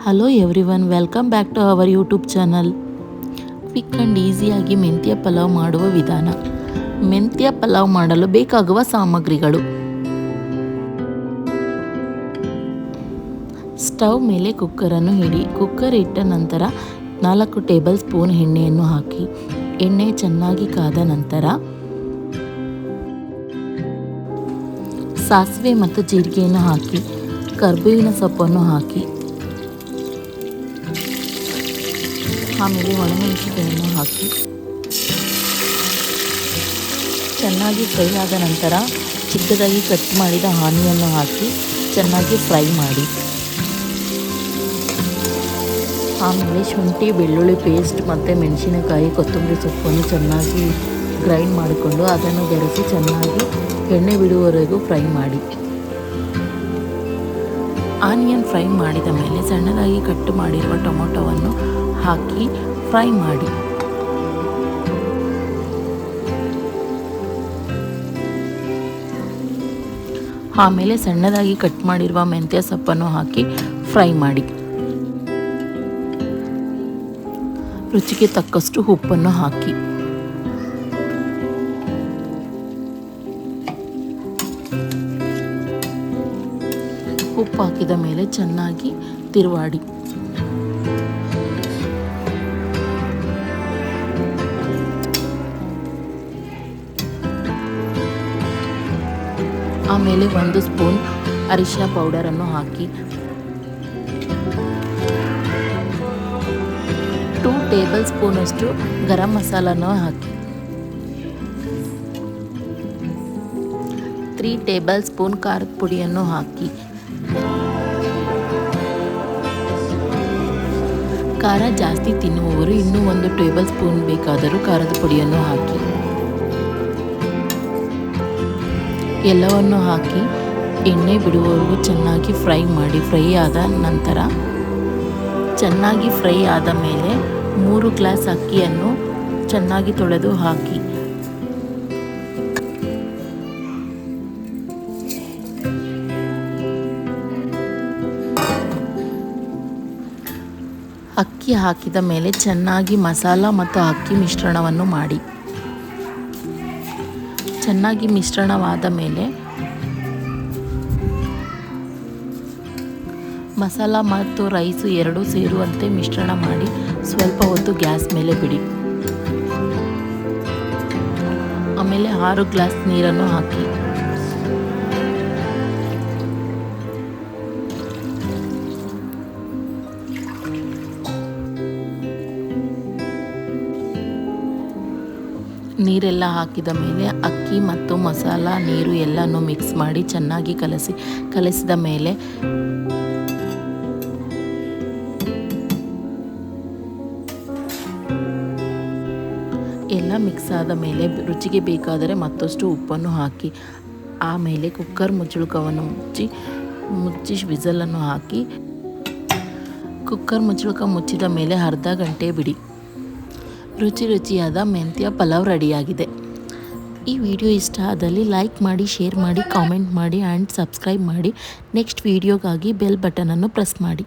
Hello everyone, welcome back to our YouTube channel. Quick and ಈಸಿಯಾಗಿ ಮೆಂತ್ಯ ಪಲಾವ್ ಮಾಡುವ ವಿಧಾನ. ಮೆಂತ್ಯ ಪಲಾವ್ ಮಾಡಲು ಬೇಕಾಗುವ ಸಾಮಗ್ರಿಗಳು: ಸ್ಟವ್ ಮೇಲೆ ಕುಕ್ಕರನ್ನು ಇಡಿ. ಕುಕ್ಕರ್ ಇಟ್ಟ ನಂತರ 4 ಟೇಬಲ್ ಸ್ಪೂನ್ ಎಣ್ಣೆಯನ್ನು ಹಾಕಿ. ಎಣ್ಣೆ ಚೆನ್ನಾಗಿ ಕಾದ ನಂತರ ಸಾಸಿವೆ ಮತ್ತು ಜೀರಿಗೆಯನ್ನು ಹಾಕಿ, ಕರಿಬೇವಿನ ಸೊಪ್ಪನ್ನು ಹಾಕಿ, ಆಮೇಲೆ ಒಣಮೆಣಸಿನಕಾಯಿಯನ್ನು ಹಾಕಿ ಚೆನ್ನಾಗಿ ಫ್ರೈ ಆದ ನಂತರ ಚಿಕ್ಕದಾಗಿ ಕಟ್ ಮಾಡಿದ ಆನಿಯನ್ನು ಹಾಕಿ ಚೆನ್ನಾಗಿ ಫ್ರೈ ಮಾಡಿ. ಆಮೇಲೆ ಶುಂಠಿ ಬೆಳ್ಳುಳ್ಳಿ ಪೇಸ್ಟ್ ಮತ್ತು ಮೆಣಸಿನಕಾಯಿ ಕೊತ್ತಂಬರಿ ಸೊಪ್ಪನ್ನು ಚೆನ್ನಾಗಿ ಗ್ರೈಂಡ್ ಮಾಡಿಕೊಂಡು ಅದನ್ನು ಬೆರೆಸಿ ಚೆನ್ನಾಗಿ ಎಣ್ಣೆ ಬಿಡುವವರೆಗೂ ಫ್ರೈ ಮಾಡಿ. ಆನಿಯನ್ ಫ್ರೈ ಮಾಡಿದ ಮೇಲೆ ಸಣ್ಣದಾಗಿ ಕಟ್ ಮಾಡಿರುವ ಟೊಮೊಟೊವನ್ನು ಹಾಕಿ ಫ್ರೈ ಮಾಡಿ. ಆಮೇಲೆ ಸಣ್ಣದಾಗಿ ಕಟ್ ಮಾಡಿರುವ ಮೆಂತ್ಯ ಸೊಪ್ಪನ್ನು ಹಾಕಿ ಫ್ರೈ ಮಾಡಿ. ರುಚಿಗೆ ತಕ್ಕಷ್ಟು ಉಪ್ಪನ್ನು ಹಾಕಿ. ಉಪ್ಪು ಹಾಕಿದ ಮೇಲೆ ಚೆನ್ನಾಗಿ ತಿರುವಾಡಿ. ಆಮೇಲೆ 1 ಸ್ಪೂನ್ ಅರಿಶಿನ ಪೌಡರನ್ನು ಹಾಕಿ, 2 ಟೇಬಲ್ ಸ್ಪೂನ್ ಅಷ್ಟು ಗರಂ ಮಸಾಲನ್ನು ಹಾಕಿ, 3 ಟೇಬಲ್ ಸ್ಪೂನ್ ಖಾರದ ಪುಡಿಯನ್ನು ಹಾಕಿ. ಖಾರ ಜಾಸ್ತಿ ತಿನ್ನುವವರು ಇನ್ನೂ 1 ಟೇಬಲ್ ಸ್ಪೂನ್ ಬೇಕಾದರೂ ಖಾರದ ಪುಡಿಯನ್ನು ಹಾಕಿ. ಎಲ್ಲವನ್ನು ಹಾಕಿ ಎಣ್ಣೆ ಬಿಡುವವರೆಗೂ ಚೆನ್ನಾಗಿ ಫ್ರೈ ಮಾಡಿ. ಫ್ರೈ ಆದ ನಂತರ ಚೆನ್ನಾಗಿ ಫ್ರೈ ಆದ ಮೇಲೆ 3 ಗ್ಲಾಸ್ ಅಕ್ಕಿಯನ್ನು ಚೆನ್ನಾಗಿ ತೊಳೆದು ಹಾಕಿ. ಅಕ್ಕಿ ಹಾಕಿದ ಮೇಲೆ ಚೆನ್ನಾಗಿ ಮಸಾಲ ಮತ್ತು ಅಕ್ಕಿ ಮಿಶ್ರಣವನ್ನು ಮಾಡಿ. ಚೆನ್ನಾಗಿ ಮಿಶ್ರಣವಾದ ಮೇಲೆ ಮಸಾಲ ಮತ್ತು ರೈಸು ಎರಡೂ ಸೇರುವಂತೆ ಮಿಶ್ರಣ ಮಾಡಿ ಸ್ವಲ್ಪ ಹೊತ್ತು ಗ್ಯಾಸ್ ಮೇಲೆ ಬಿಡಿ. ಆಮೇಲೆ 6 ಗ್ಲಾಸ್ ನೀರನ್ನು ಹಾಕಿ. ನೀರೆಲ್ಲ ಹಾಕಿದ ಮೇಲೆ ಅಕ್ಕಿ ಮತ್ತು ಮಸಾಲ ನೀರು ಎಲ್ಲನೂ ಮಿಕ್ಸ್ ಮಾಡಿ ಚೆನ್ನಾಗಿ ಕಲಸಿದ ಮೇಲೆ ಎಲ್ಲ ಮಿಕ್ಸ್ ಆದ ಮೇಲೆ ರುಚಿಗೆ ಬೇಕಾದರೆ ಮತ್ತಷ್ಟು ಉಪ್ಪನ್ನು ಹಾಕಿ. ಆಮೇಲೆ ಕುಕ್ಕರ್ ಮುಚ್ಚಳಕವನ್ನು ಮುಚ್ಚಿ ವಿಸಲನ್ನು ಹಾಕಿ. ಕುಕ್ಕರ್ ಮುಚ್ಚಳಕ ಮುಚ್ಚಿದ ಮೇಲೆ ಅರ್ಧ ಗಂಟೆ ಬಿಡಿ. ರುಚಿಯಾದ ಮೆಂತ್ಯ ಪಲಾವ್ ರೆಡಿಯಾಗಿದೆ. ಈ ವಿಡಿಯೋ ಇಷ್ಟ ಆದಲ್ಲಿ ಲೈಕ್ ಮಾಡಿ, ಶೇರ್ ಮಾಡಿ, ಕಾಮೆಂಟ್ ಮಾಡಿ ಆ್ಯಂಡ್ ಸಬ್ಸ್ಕ್ರೈಬ್ ಮಾಡಿ. ನೆಕ್ಸ್ಟ್ ವಿಡಿಯೋಗಾಗಿ ಬೆಲ್ ಬಟನನ್ನು ಪ್ರೆಸ್ ಮಾಡಿ.